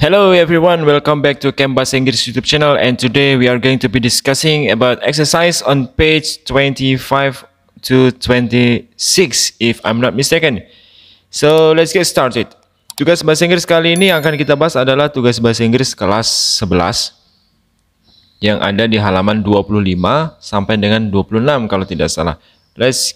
Hello everyone, welcome back to Camp Bahasa Inggris YouTube channel, and today we are going to be discussing about exercise on page 25 to 26 if I'm not mistaken. So let's get started. Tugas bahasa Inggris kali ini yang akan kita bahas adalah tugas bahasa Inggris kelas 11 yang ada di halaman 25 sampai dengan 26 kalau tidak salah. Let's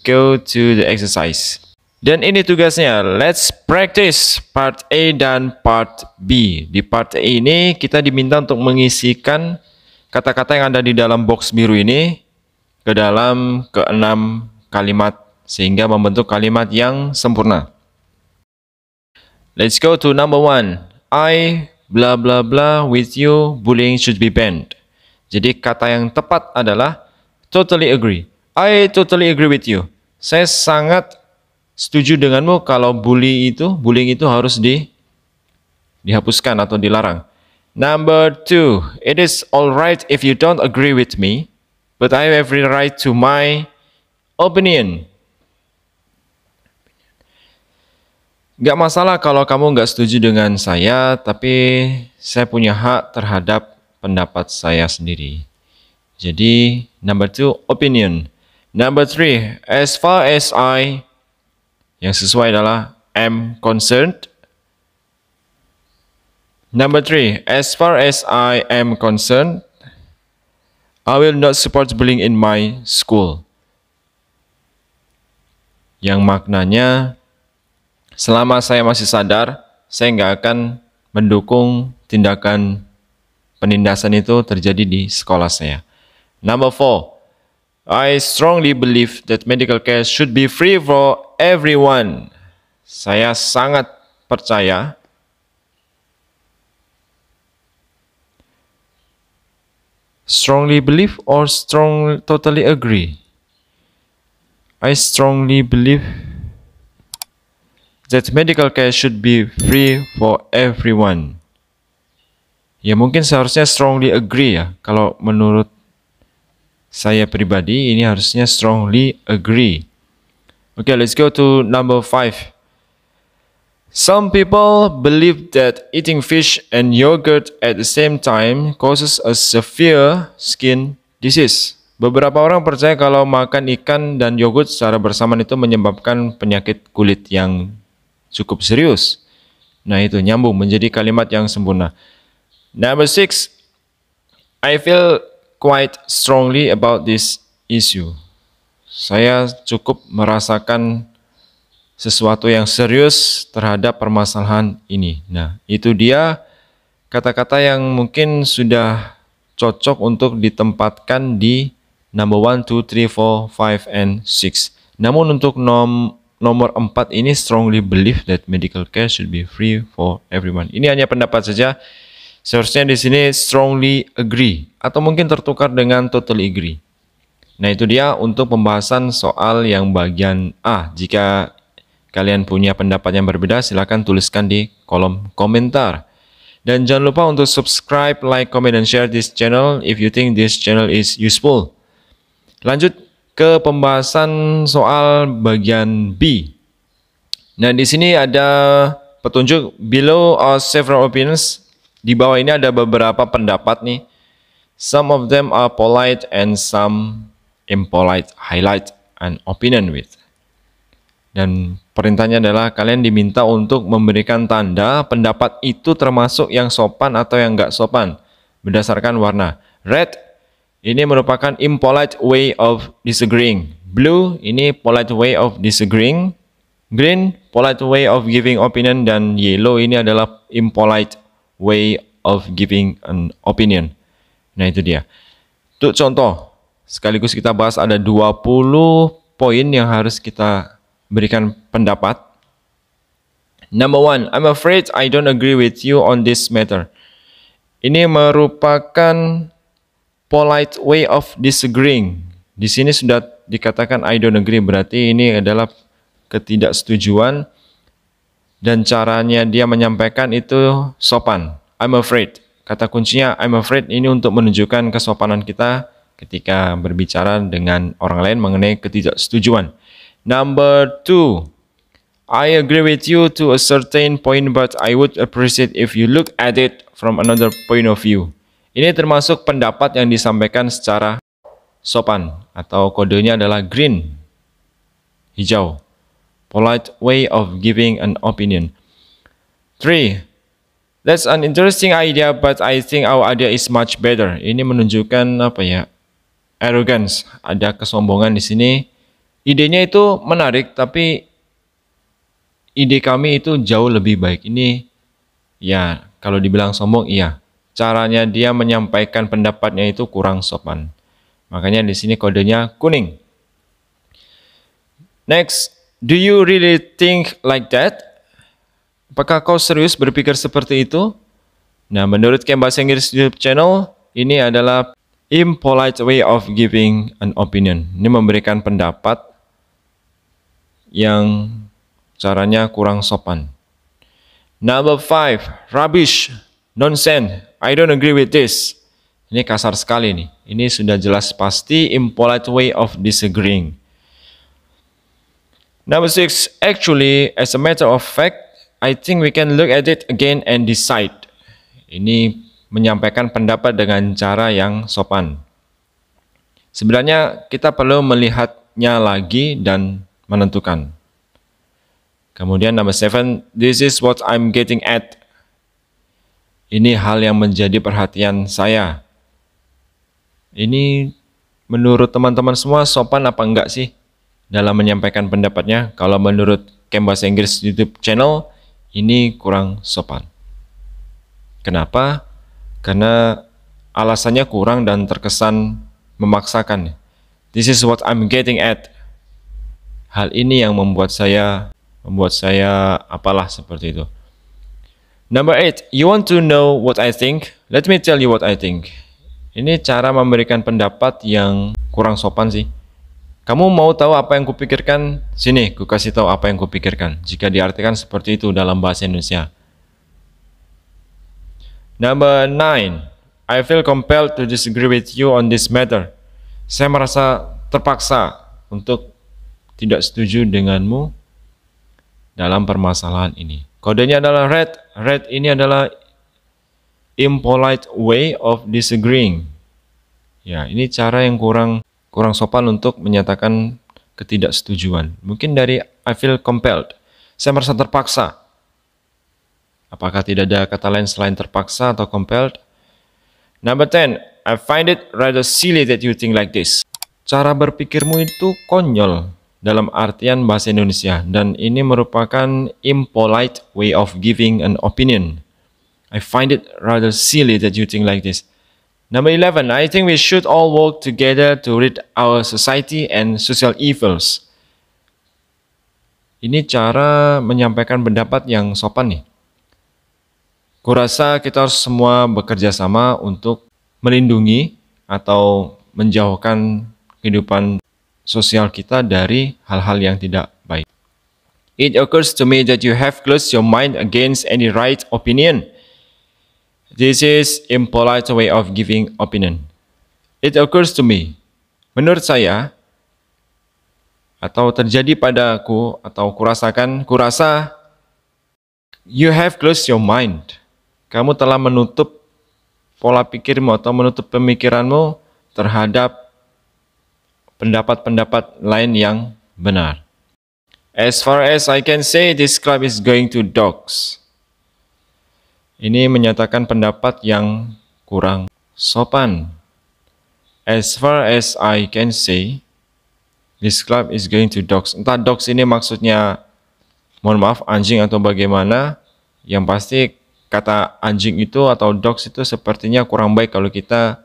go to the exercise. Dan ini tugasnya, let's practice part A dan part B. Di part A ini kita diminta untuk mengisikan kata-kata yang ada di dalam box biru ini ke dalam ke-6 kalimat sehingga membentuk kalimat yang sempurna. Let's go to number 1. I blah blah blah with you, bullying should be banned. Jadi kata yang tepat adalah totally agree. I totally agree with you. Saya sangat setuju denganmu kalau bullying itu harus dihapuskan atau dilarang. Number 2, it is alright if you don't agree with me, but I have every right to my opinion. Gak masalah kalau kamu gak setuju dengan saya, tapi saya punya hak terhadap pendapat saya sendiri. Jadi, number 2, opinion. Number 3, as far as yang sesuai adalah am concerned. Number 3, as far as I am concerned, I will not support bullying in my school. Yang maknanya, selama saya masih sadar, saya nggak akan mendukung tindakan penindasan itu terjadi di sekolah saya. Number 4, I strongly believe that medical care should be free for everyone. Saya sangat percaya strongly believe or totally agree. I strongly believe that medical care should be free for everyone. Ya mungkin seharusnya strongly agree ya. Kalau menurut saya pribadi ini harusnya strongly agree. Okay, let's go to number 5. Some people believe that eating fish and yogurt at the same time causes a severe skin disease. Beberapa orang percaya kalau makan ikan dan yogurt secara bersamaan itu menyebabkan penyakit kulit yang cukup serius. Nah, itu nyambung menjadi kalimat yang sempurna. Number 6. I feel quite strongly about this issue. Saya cukup merasakan sesuatu yang serius terhadap permasalahan ini. Nah, itu dia kata-kata yang mungkin sudah cocok untuk ditempatkan di number 1, 2, 3, 4, 5, and 6. Namun untuk nomor 4 ini strongly believe that medical care should be free for everyone. Ini hanya pendapat saja. Seharusnya di sini strongly agree atau mungkin tertukar dengan totally agree. Nah, itu dia untuk pembahasan soal yang bagian A. Jika kalian punya pendapat yang berbeda, silakan tuliskan di kolom komentar. Dan jangan lupa untuk subscribe, like, comment, dan share this channel if you think this channel is useful. Lanjut ke pembahasan soal bagian B. Nah, di sini ada petunjuk. Below are several opinions. Di bawah ini ada beberapa pendapat nih. Some of them are polite and some impolite. Highlight an opinion with. Dan perintahnya adalah kalian diminta untuk memberikan tanda pendapat itu termasuk yang sopan atau yang nggak sopan berdasarkan warna. Red ini merupakan impolite way of disagreeing. Blue ini polite way of disagreeing. Green polite way of giving opinion, dan yellow ini adalah impolite way of giving an opinion. Nah, itu dia. Untuk contoh, sekaligus kita bahas ada 20 poin yang harus kita berikan pendapat. Number 1, I'm afraid I don't agree with you on this matter. Ini merupakan polite way of disagreeing. Di sini sudah dikatakan I don't agree, berarti ini adalah ketidaksetujuan. Dan caranya dia menyampaikan itu sopan. I'm afraid. Kata kuncinya I'm afraid ini untuk menunjukkan kesopanan kita ketika berbicara dengan orang lain mengenai ketidaksetujuan. Number 2. I agree with you to a certain point, but I would appreciate if you look at it from another point of view. Ini termasuk pendapat yang disampaikan secara sopan, atau kodenya adalah green, hijau. Polite way of giving an opinion. 3. That's an interesting idea, but I think our idea is much better. Ini menunjukkan apa ya? Arrogance, ada kesombongan di sini. Idenya itu menarik, tapi ide kami itu jauh lebih baik. Ini ya, kalau dibilang sombong, iya. Caranya dia menyampaikan pendapatnya itu kurang sopan. Makanya di sini kodenya kuning. Next, do you really think like that? Apakah kau serius berpikir seperti itu? Nah, menurut Camp Bahasa Inggris YouTube channel, ini adalah impolite way of giving an opinion. Ini memberikan pendapat yang caranya kurang sopan. Number 5, rubbish, nonsense, I don't agree with this. Ini kasar sekali nih. Ini sudah jelas pasti impolite way of disagreeing. Number 6, actually, as a matter of fact, I think we can look at it again and decide. Ini menyampaikan pendapat dengan cara yang sopan. Sebenarnya kita perlu melihatnya lagi dan menentukan. Kemudian number 7, this is what I'm getting at. Ini hal yang menjadi perhatian saya. Ini menurut teman-teman semua sopan apa enggak sih dalam menyampaikan pendapatnya? Kalau menurut Camp Bahasa Inggris YouTube channel, ini kurang sopan. Kenapa? Karena alasannya kurang dan terkesan memaksakan. This is what I'm getting at. Hal ini yang membuat saya apalah seperti itu. Number 8, you want to know what I think? Let me tell you what I think. Ini cara memberikan pendapat yang kurang sopan sih. Kamu mau tahu apa yang kupikirkan? Sini, ku kasih tahu apa yang kupikirkan. Jika diartikan seperti itu dalam bahasa Indonesia. Number 9, I feel compelled to disagree with you on this matter. Saya merasa terpaksa untuk tidak setuju denganmu dalam permasalahan ini. Kodenya adalah red. Red ini adalah impolite way of disagreeing. Ya, ini cara yang kurang sopan untuk menyatakan ketidaksetujuan. Mungkin dari I feel compelled. Saya merasa terpaksa. Apakah tidak ada kata lain selain terpaksa atau compelled? Number 10, I find it rather silly that you think like this. Cara berpikirmu itu konyol dalam artian bahasa Indonesia, dan ini merupakan impolite way of giving an opinion. I find it rather silly that you think like this. Number 11, I think we should all work together to rid our society and social evils. Ini cara menyampaikan pendapat yang sopan nih. Kurasa kita harus semua bekerja sama untuk melindungi atau menjauhkan kehidupan sosial kita dari hal-hal yang tidak baik. It occurs to me that you have closed your mind against any right opinion. This is impolite way of giving opinion. It occurs to me. Menurut saya, atau terjadi padaku, atau kurasa, you have closed your mind. Kamu telah menutup pola pikirmu atau menutup pemikiranmu terhadap pendapat-pendapat lain yang benar. As far as I can say, this club is going to dogs. Ini menyatakan pendapat yang kurang sopan. As far as I can say, this club is going to dogs. Entah dogs ini maksudnya, mohon maaf, anjing atau bagaimana. Yang pasti kata anjing itu atau dogs itu sepertinya kurang baik kalau kita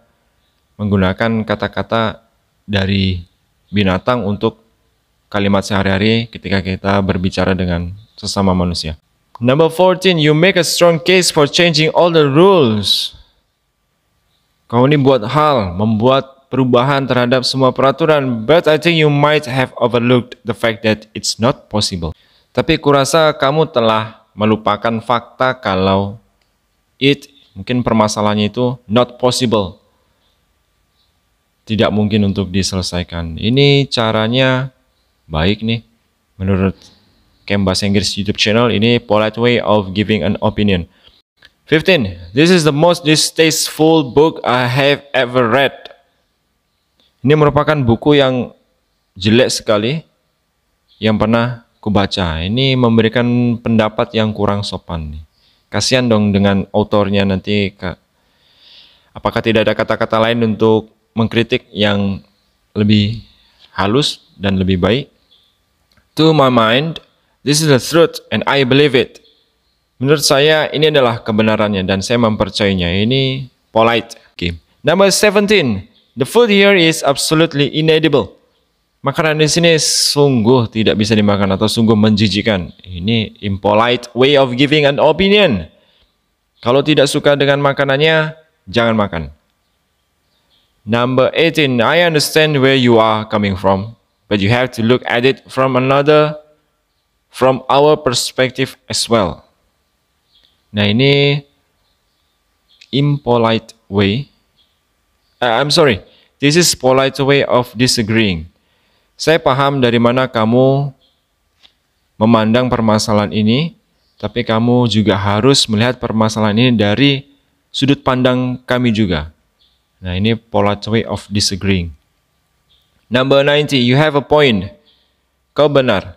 menggunakan kata-kata dari binatang untuk kalimat sehari-hari ketika kita berbicara dengan sesama manusia. Number 14, you make a strong case for changing all the rules. Kau ini membuat perubahan terhadap semua peraturan, but I think you might have overlooked the fact that it's not possible. Tapi kurasa kamu telah melupakan fakta kalau mungkin permasalahannya itu not possible. Tidak mungkin untuk diselesaikan. Ini caranya baik nih menurut Camp Bahasa Inggris YouTube channel. Ini polite way of giving an opinion. 15. This is the most distasteful book I have ever read. Ini merupakan buku yang jelek sekali yang pernah kubaca. Ini memberikan pendapat yang kurang sopan nih. Kasihan dong dengan autornya nanti. Apakah tidak ada kata-kata lain untuk mengkritik yang lebih halus dan lebih baik? To my mind, this is the truth and I believe it. Menurut saya ini adalah kebenarannya dan saya mempercayainya. Ini polite. Okay. Number 17. The food here is absolutely inedible. Makanan di sini sungguh tidak bisa dimakan atau sungguh menjijikan. Ini impolite way of giving an opinion. Kalau tidak suka dengan makanannya, jangan makan. Number 18. I understand where you are coming from, but you have to look at it from our perspective as well. Nah, ini impolite way. I'm sorry. This is polite way of disagreeing. Saya paham dari mana kamu memandang permasalahan ini, tapi kamu juga harus melihat permasalahan ini dari sudut pandang kami juga. Nah, ini polite way of disagreeing. Number 90. You have a point. Kau benar.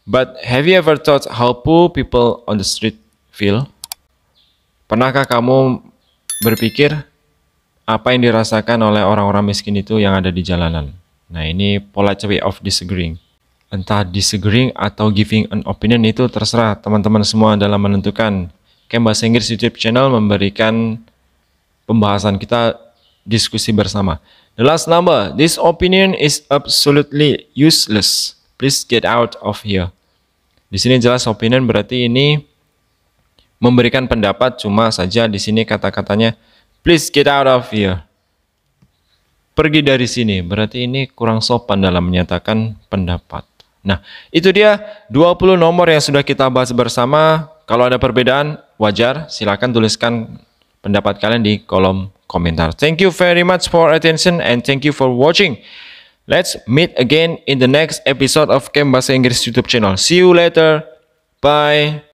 But have you ever thought how poor people on the street feel? Pernahkah kamu berpikir apa yang dirasakan oleh orang-orang miskin itu yang ada di jalanan? Nah, ini polite way of disagreeing. Entah disagreeing atau giving an opinion itu terserah teman-teman semua dalam menentukan. Camp Bahasa Inggris YouTube channel memberikan pembahasan kita diskusi bersama. The last number. This opinion is absolutely useless. Please get out of here. Di sini jelas opinion berarti ini memberikan pendapat, cuma saja di sini kata-katanya please get out of here. Pergi dari sini, berarti ini kurang sopan dalam menyatakan pendapat. Nah, itu dia 20 nomor yang sudah kita bahas bersama. Kalau ada perbedaan, wajar, silakan tuliskan pendapat kalian di kolom komentar. Thank you very much for attention and thank you for watching. Let's meet again in the next episode of Camp Bahasa Inggris YouTube channel. See you later. Bye.